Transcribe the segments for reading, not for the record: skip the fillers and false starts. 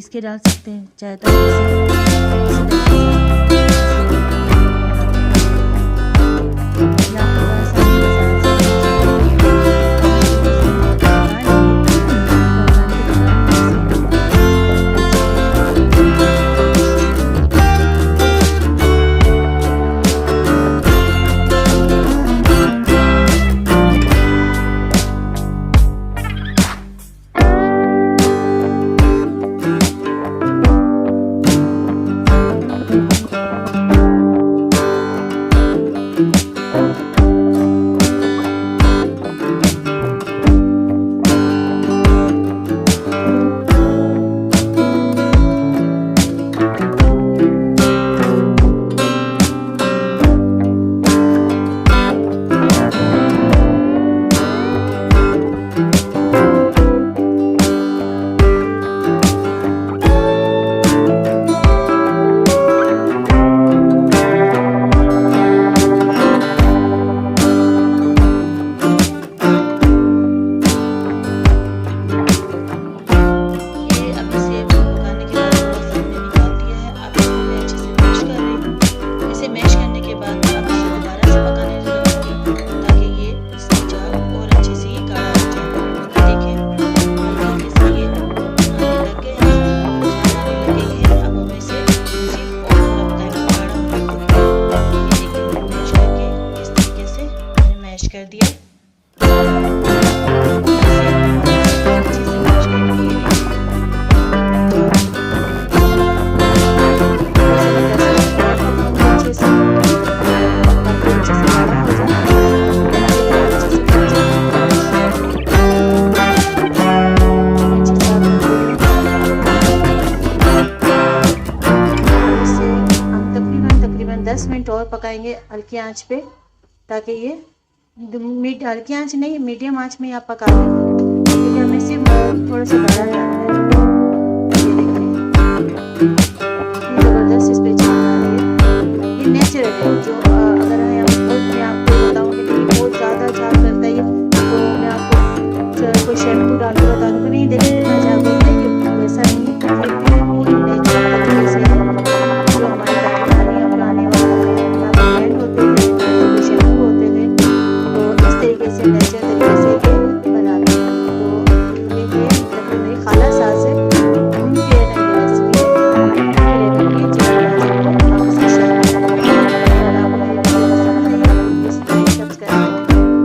Piece के डाल सकते हैं, चाहे तो इसी तरीके से या आपके पास आलू बाजार से कर दिया। तकरीबन 10 मिनट और पकाएंगे हल्की आंच पे, ताकि ये हल्की आंच नहीं मीडियम आंच में आप पका लें, क्योंकि हमें सिर्फ थोड़ा सा बड़ा डालना है। जबरदस्त इस पे छान आ रही है, ये नेचुरल है। जो अगर मैं आपको बताऊँ कि नहीं बहुत ज़्यादा झाग करता है तो मैं आपको कोई शैम्पू डाल के बता दूँ कि नहीं देखिए कितना झाग होता है, ये वैसा नहीं है। पूरी नेचुरल तरीके से जो हमारे दादी पुराने ब्रांड होते थे, शैम्पू होते थे, तो इस तरीके से नेचुरल तरीके से ये बनाते हैं। तो ये मेरी खाला सास है, उनकी रेसिपी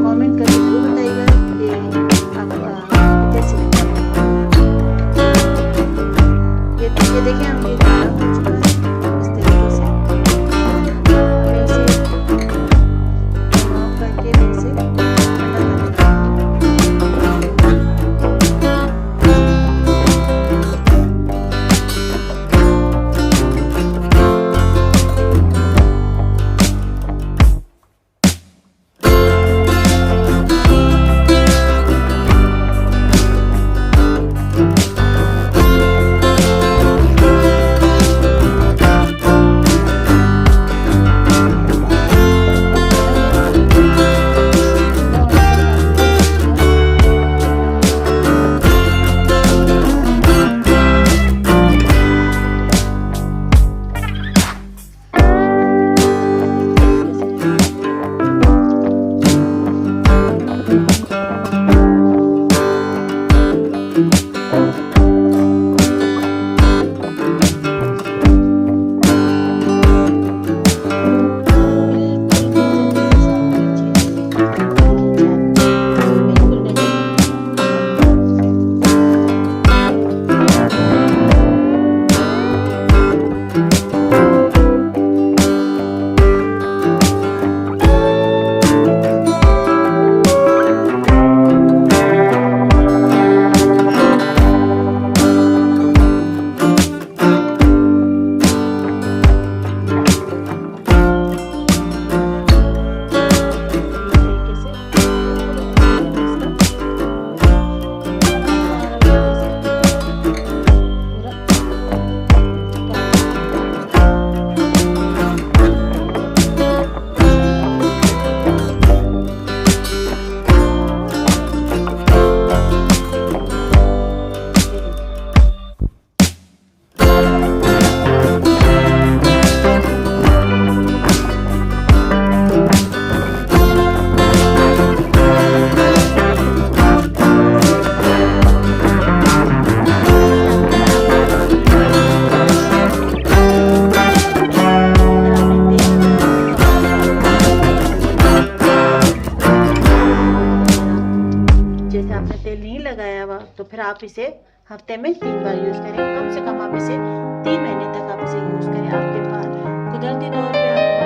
कमेंट करके जरूर बताइएगा कि आपको कैसी लगी। ये देखिए हम ये गाढ़ा हो चुका है इस तरीके से। मैं इसे ऑफ करके इसे ठंडा कर लगाया हुआ तो फिर आप इसे हफ्ते में 3 बार यूज़ करें। कम से कम आप इसे 3 महीने तक आप इसे यूज़ करें। आपके बाल कुदरती तौर पे आप